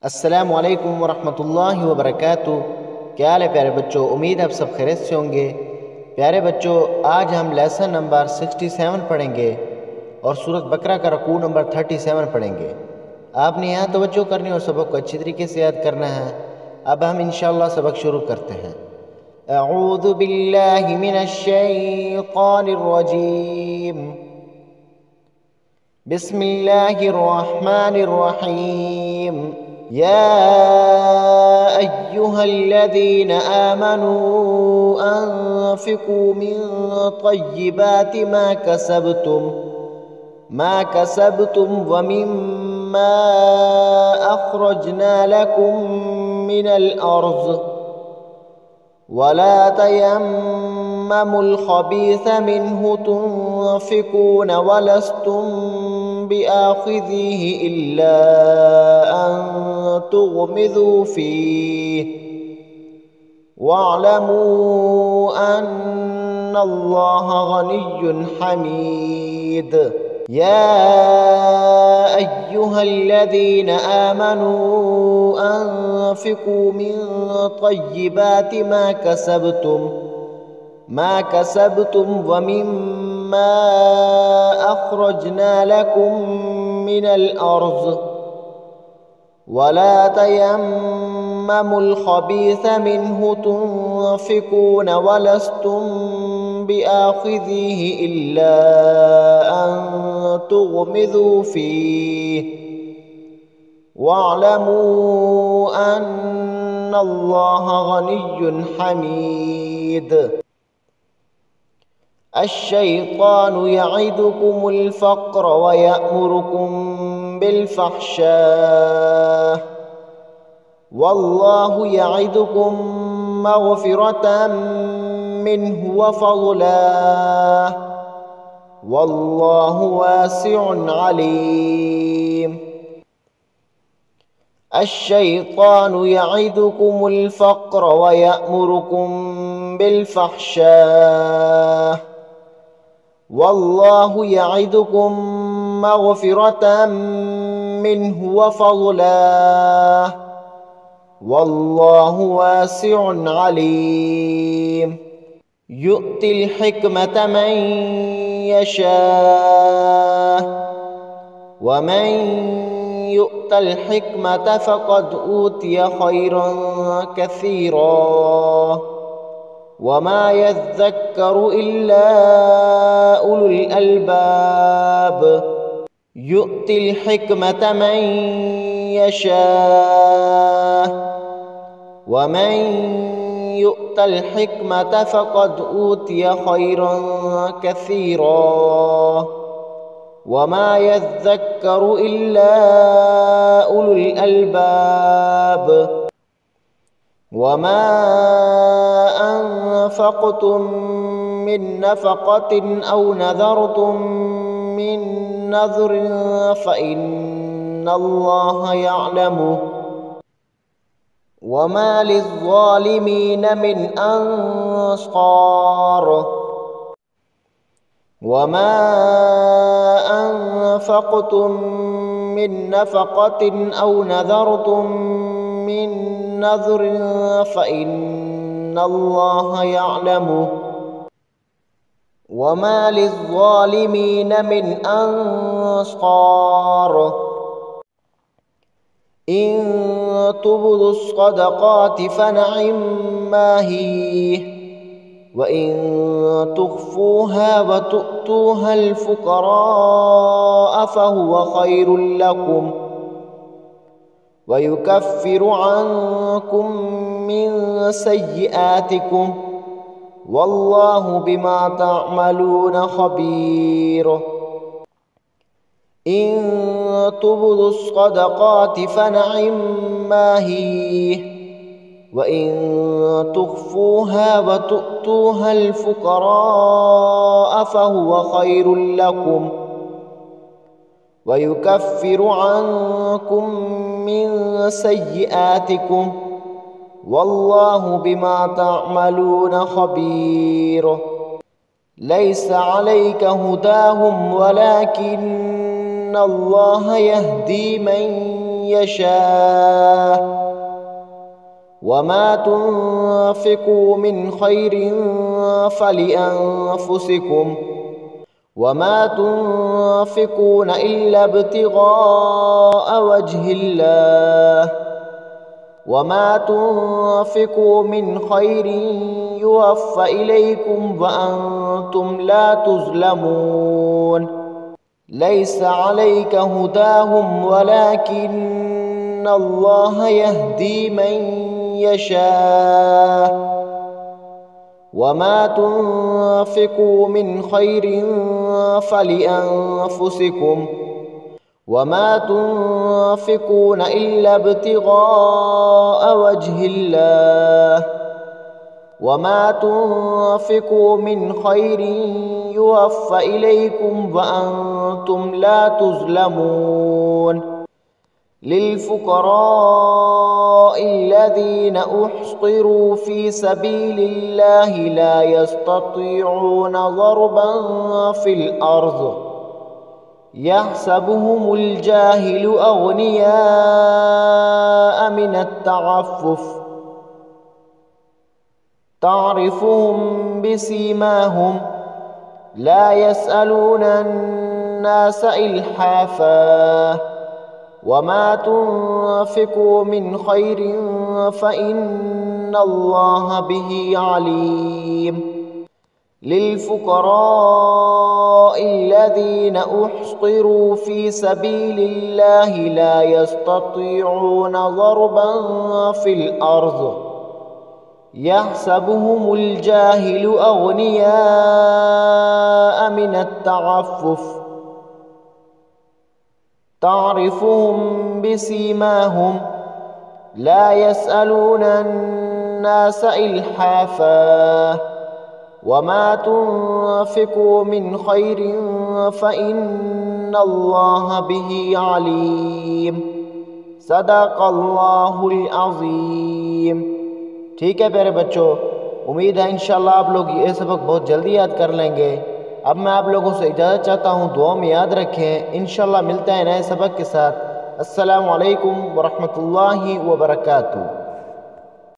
अस्सलामु अलैकुम वरहमतुल्लाहि वबरकातुहू। क्या हाल है प्यारे बच्चों, उम्मीद है आप सब खैरियत से होंगे। प्यारे बच्चों, आज हम लेसन नंबर 67 पढ़ेंगे और सूरत बकरा का रकू नंबर 37 पढ़ेंगे। आपने यहाँ तवज्जो करनी और सबक को अच्छी तरीके से याद करना है। अब हम इंशाअल्लाह सबक शुरू करते हैं। अऊज़ु बिल्लाहि मिनश शैतानिर रजीम। बिस्मिल्लाहिर रहमानिर रहीम। या अय्युहल्लज़ीना आमनू अन्फ़िक़ू मिन तय्यिबाति मा कसबतुम व मिम्मा अख़रजना लकुम मिनल अर्ज़ वला तयम्ममुल ख़बीथ मिन्हु तुन्फ़िक़ून वलस्तुम बिआख़िज़िही इल्ला अन तुग़मिज़ू फ़ीह वअलमू अन्नल्लाह गनिय्युन हमीद। या अय्युहल्लज़ीना आमनू अन्फ़िक़ू मिन तय्यिबाति मा कसबतुम व मिम्मा अख़रजना लकुम मिनल अर्ज़ वला तयम्ममुल ख़बीथ मिन्हु तुन्फ़िक़ून वलस्तुम बिआख़िज़िही इल्ला अन तुग़मिज़ू फ़ीह वअलमू अन्नल्लाह गनिय्युन हमीद। अश्शैतानु यइदुकुमुल फ़क़्र व यअमुरुकुम बिलफ़हशाअ वल्लाहु यइदुकुम मग़फ़िरतम मिन्हु व फ़ज़लन वल्लाहु वासिउन अलीम। अश्शैतानु यइदुकुमुल फ़क़्र व यअमुरुकुम बिलफ़हशाअ वल्लाहु यइदुकुम मग़फ़िरतम मिन्हु व फ़ज़लन वल्लाहु वासिउन अलीम। युअतिल हिकमत मन यशाअ व मन युअतल हिकमत फ़क़द ऊतिय खैरन कसीरा वमा यज़्ज़क्करु इल्ला उलुल अलबाब। युअतिल हिकमत मन यशाअ व मन युअतल हिकमत फ़क़द ऊतिय खैरन कसीरा वमा यज़्ज़क्करु इल्ला उलुल अलबाब। वमा अनफ़क़्तुम मिन नफ़क़तिन औ नज़रतुम मिन नज़रिन फ़इन्नल्लाह यअलमुहु वमा लिज़्ज़ालिमीन मिन अंसार। वमा अनफ़क़्तुम मिन नफ़क़तिन औ नज़रतुम मिन नज़रिन फ़इन्नल्लाह यअलमुहु वमा लिज़्ज़ालिमीन मिन अंसार। इन तुब्दुस्सदक़ाति फ़निअम्मा हिय व इन तुख़्फ़ूहा व तु'तूहल फ़ुक़राअ फ़हुव खैरुल लकुम व युकफ़्फ़िरु अन्कुम मिन सय्यिआतिकुम वल्लाहु बिमा तअमलून ख़बीर। इन तुब्दुस्सदक़ाति फ़निअम्मा हिय व इन तुख़्फ़ूहा व तु'तूहल फ़ुक़राअ फ़हुव खैरुल लकुम व युकफ़्फ़िरु अन्कुम मिन सय्यिआतिकुम वल्लाहु बिमा तअमलून ख़बीर। लैस अलैका हुदाहुम वलाकिन्न अल्लाह यहदी मन يشاء وما تنفقوا من خير فلأنفسكم وما تنفقون إلا ابتغاء وجه الله وما تنفقوا من خير يوفى إليكم وأنتم لا تظلمون ليس عليك هداهم ولكن الله يهدي من يشاء وما تنفقوا من خير فلأنفسكم وما تنفقون إلا ابتغاء وجه الله وما تنفقوا من خير يوفى إليكم وأنتم لا تظلمون للفقراء الذين أحصروا في سبيل الله لا يستطيعون ضربا في الأرض يحسبهم الجاهل أغنياء من التعفف تعرفهم بسيماهم لا يسألون الناس إلحافا وما تنفقوا من خير فإن الله به عليم للفقراء الذين أحصروا في سبيل الله لا يستطيعون ضربا في الأرض يحسبهم الجاهل أغنياء من التعفف تعرفهم بسيماهم لا يسألون الناس إلحافا وما تنفقوا من خير فإن الله به عليم صدق الله العظيم। ठीक है प्यारे बच्चों, उम्मीद है इंशाल्लाह आप लोग ये सबक बहुत जल्दी याद कर लेंगे। अब मैं आप लोगों से इजाज़त चाहता हूँ, दुआ में याद रखें। इंशाल्लाह मिलते हैं नए सबक के साथ। अस्सलामु अलैकुम वरहमतुल्लाहि वबरकातुहू।